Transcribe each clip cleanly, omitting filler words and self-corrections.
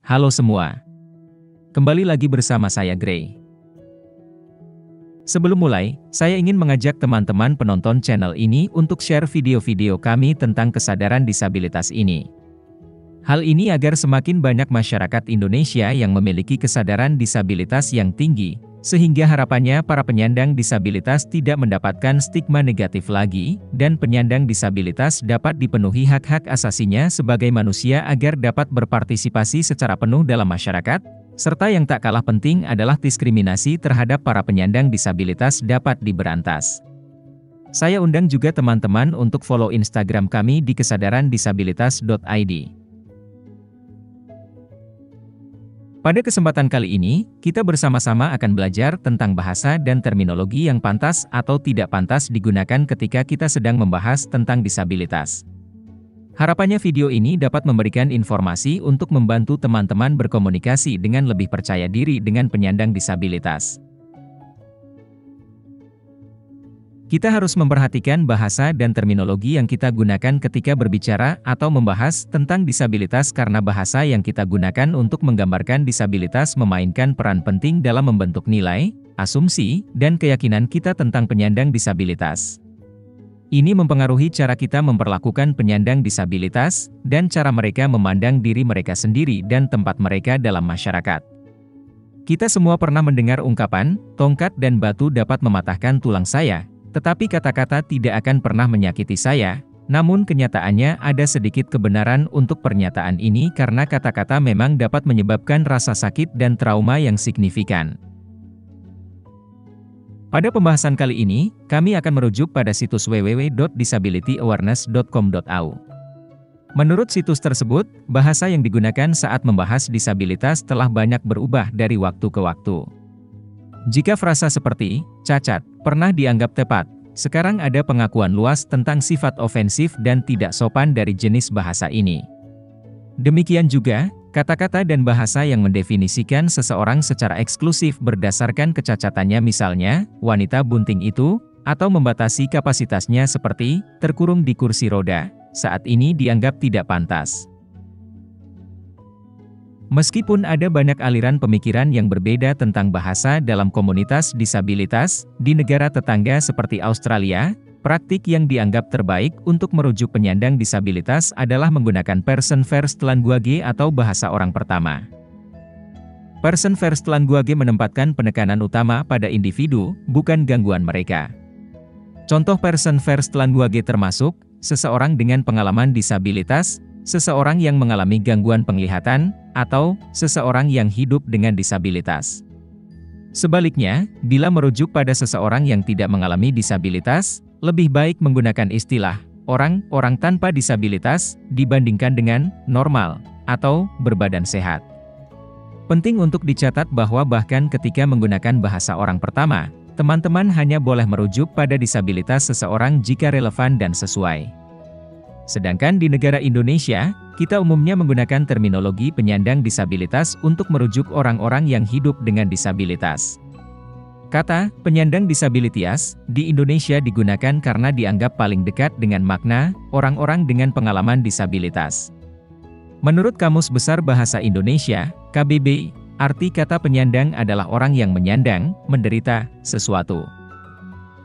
Halo semua. Kembali lagi bersama saya Gray. Sebelum mulai, saya ingin mengajak teman-teman penonton channel ini untuk share video-video kami tentang kesadaran disabilitas ini. Hal ini agar semakin banyak masyarakat Indonesia yang memiliki kesadaran disabilitas yang tinggi, sehingga harapannya para penyandang disabilitas tidak mendapatkan stigma negatif lagi, dan penyandang disabilitas dapat dipenuhi hak-hak asasinya sebagai manusia agar dapat berpartisipasi secara penuh dalam masyarakat, serta yang tak kalah penting adalah diskriminasi terhadap para penyandang disabilitas dapat diberantas. Saya undang juga teman-teman untuk follow Instagram kami di kesadarandisabilitas.id. Pada kesempatan kali ini, kita bersama-sama akan belajar tentang bahasa dan terminologi yang pantas atau tidak pantas digunakan ketika kita sedang membahas tentang disabilitas. Harapannya video ini dapat memberikan informasi untuk membantu teman-teman berkomunikasi dengan lebih percaya diri dengan penyandang disabilitas. Kita harus memperhatikan bahasa dan terminologi yang kita gunakan ketika berbicara atau membahas tentang disabilitas karena bahasa yang kita gunakan untuk menggambarkan disabilitas memainkan peran penting dalam membentuk nilai, asumsi, dan keyakinan kita tentang penyandang disabilitas. Ini mempengaruhi cara kita memperlakukan penyandang disabilitas, dan cara mereka memandang diri mereka sendiri dan tempat mereka dalam masyarakat. Kita semua pernah mendengar ungkapan, tongkat dan batu dapat mematahkan tulang saya, tetapi kata-kata tidak akan pernah menyakiti saya. Namun kenyataannya ada sedikit kebenaran untuk pernyataan ini karena kata-kata memang dapat menyebabkan rasa sakit dan trauma yang signifikan. Pada pembahasan kali ini, kami akan merujuk pada situs www.disabilityawareness.com.au. Menurut situs tersebut, bahasa yang digunakan saat membahas disabilitas telah banyak berubah dari waktu ke waktu. Jika frasa seperti cacat pernah dianggap tepat, sekarang ada pengakuan luas tentang sifat ofensif dan tidak sopan dari jenis bahasa ini. Demikian juga, kata-kata dan bahasa yang mendefinisikan seseorang secara eksklusif berdasarkan kecacatannya, misalnya, wanita bunting itu, atau membatasi kapasitasnya seperti terkurung di kursi roda, saat ini dianggap tidak pantas. Meskipun ada banyak aliran pemikiran yang berbeda tentang bahasa dalam komunitas disabilitas, di negara tetangga seperti Australia, praktik yang dianggap terbaik untuk merujuk penyandang disabilitas adalah menggunakan person first language atau bahasa orang pertama. Person first language menempatkan penekanan utama pada individu, bukan gangguan mereka. Contoh person first language termasuk, seseorang dengan pengalaman disabilitas, seseorang yang mengalami gangguan penglihatan, atau seseorang yang hidup dengan disabilitas. Sebaliknya, bila merujuk pada seseorang yang tidak mengalami disabilitas, lebih baik menggunakan istilah orang tanpa disabilitas dibandingkan dengan normal atau berbadan sehat. Penting untuk dicatat bahwa bahkan ketika menggunakan bahasa orang pertama, teman-teman hanya boleh merujuk pada disabilitas seseorang jika relevan dan sesuai. Sedangkan di negara Indonesia, kita umumnya menggunakan terminologi penyandang disabilitas untuk merujuk orang-orang yang hidup dengan disabilitas. Kata penyandang disabilitas di Indonesia digunakan karena dianggap paling dekat dengan makna orang-orang dengan pengalaman disabilitas. Menurut Kamus Besar Bahasa Indonesia, KBBI, arti kata penyandang adalah orang yang menyandang, menderita, sesuatu.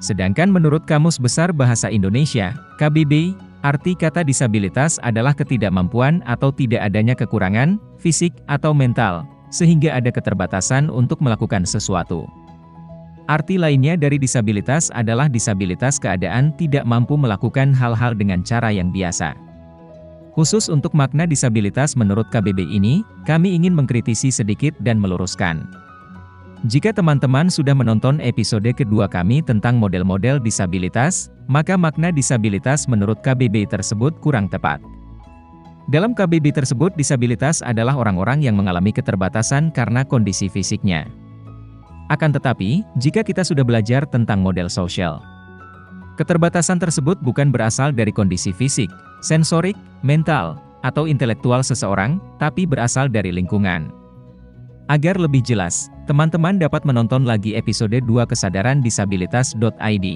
Sedangkan menurut Kamus Besar Bahasa Indonesia, KBBI, arti kata disabilitas adalah ketidakmampuan atau tidak adanya kekurangan, fisik atau mental, sehingga ada keterbatasan untuk melakukan sesuatu. Arti lainnya dari disabilitas adalah disabilitas keadaan tidak mampu melakukan hal-hal dengan cara yang biasa. Khusus untuk makna disabilitas menurut KBBI ini, kami ingin mengkritisi sedikit dan meluruskan. Jika teman-teman sudah menonton episode kedua kami tentang model-model disabilitas, maka makna disabilitas menurut KBBI tersebut kurang tepat. Dalam KBBI tersebut, disabilitas adalah orang-orang yang mengalami keterbatasan karena kondisi fisiknya. Akan tetapi, jika kita sudah belajar tentang model sosial, keterbatasan tersebut bukan berasal dari kondisi fisik, sensorik, mental, atau intelektual seseorang, tapi berasal dari lingkungan. Agar lebih jelas, teman-teman dapat menonton lagi episode 2 kesadarandisabilitas.id.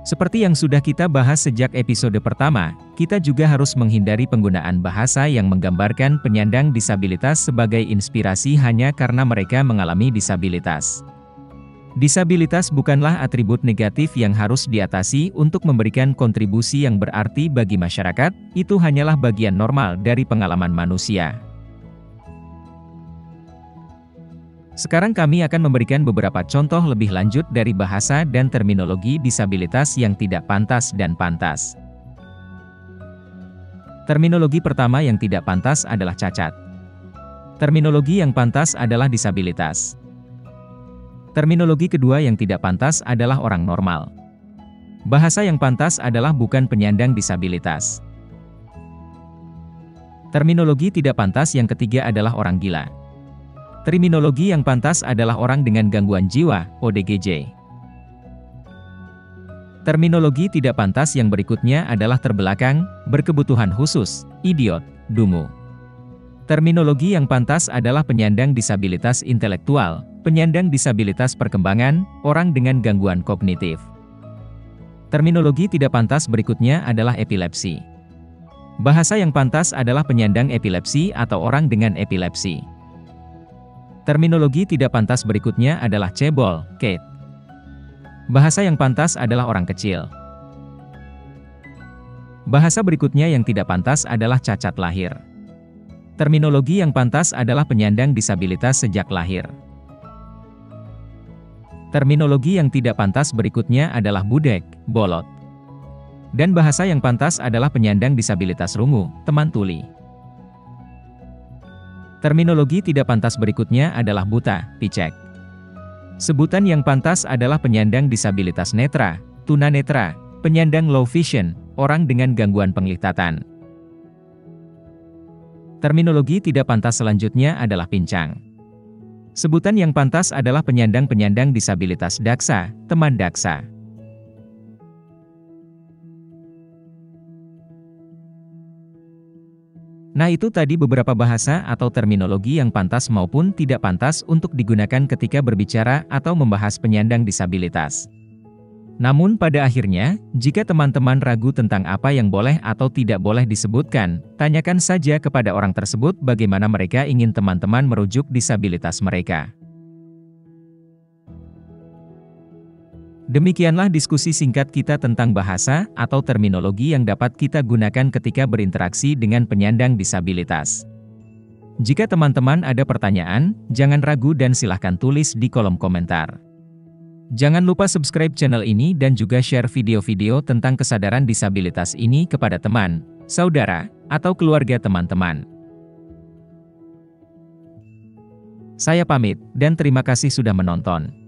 Seperti yang sudah kita bahas sejak episode pertama, kita juga harus menghindari penggunaan bahasa yang menggambarkan penyandang disabilitas sebagai inspirasi hanya karena mereka mengalami disabilitas. Disabilitas bukanlah atribut negatif yang harus diatasi untuk memberikan kontribusi yang berarti bagi masyarakat, itu hanyalah bagian normal dari pengalaman manusia. Sekarang kami akan memberikan beberapa contoh lebih lanjut dari bahasa dan terminologi disabilitas yang tidak pantas dan pantas. Terminologi pertama yang tidak pantas adalah cacat. Terminologi yang pantas adalah disabilitas. Terminologi kedua yang tidak pantas adalah orang normal. Bahasa yang pantas adalah bukan penyandang disabilitas. Terminologi tidak pantas yang ketiga adalah orang gila. Terminologi yang pantas adalah orang dengan gangguan jiwa, ODGJ. Terminologi tidak pantas yang berikutnya adalah terbelakang, berkebutuhan khusus, idiot, dungu. Terminologi yang pantas adalah penyandang disabilitas intelektual, penyandang disabilitas perkembangan, orang dengan gangguan kognitif. Terminologi tidak pantas berikutnya adalah epilepsi. Bahasa yang pantas adalah penyandang epilepsi atau orang dengan epilepsi. Terminologi tidak pantas berikutnya adalah cebol, kid. Bahasa yang pantas adalah orang kecil. Bahasa berikutnya yang tidak pantas adalah cacat lahir. Terminologi yang pantas adalah penyandang disabilitas sejak lahir. Terminologi yang tidak pantas berikutnya adalah budek, bolot. Dan bahasa yang pantas adalah penyandang disabilitas rungu, teman tuli. Terminologi tidak pantas berikutnya adalah buta, picek. Sebutan yang pantas adalah penyandang disabilitas netra, tunanetra, penyandang low vision, orang dengan gangguan penglihatan. Terminologi tidak pantas selanjutnya adalah pincang. Sebutan yang pantas adalah penyandang-penyandang disabilitas daksa, teman daksa. Nah, itu tadi beberapa bahasa atau terminologi yang pantas maupun tidak pantas untuk digunakan ketika berbicara atau membahas penyandang disabilitas. Namun pada akhirnya, jika teman-teman ragu tentang apa yang boleh atau tidak boleh disebutkan, tanyakan saja kepada orang tersebut bagaimana mereka ingin teman-teman merujuk disabilitas mereka. Demikianlah diskusi singkat kita tentang bahasa atau terminologi yang dapat kita gunakan ketika berinteraksi dengan penyandang disabilitas. Jika teman-teman ada pertanyaan, jangan ragu dan silahkan tulis di kolom komentar. Jangan lupa subscribe channel ini dan juga share video-video tentang kesadaran disabilitas ini kepada teman, saudara, atau keluarga teman-teman. Saya pamit, dan terima kasih sudah menonton.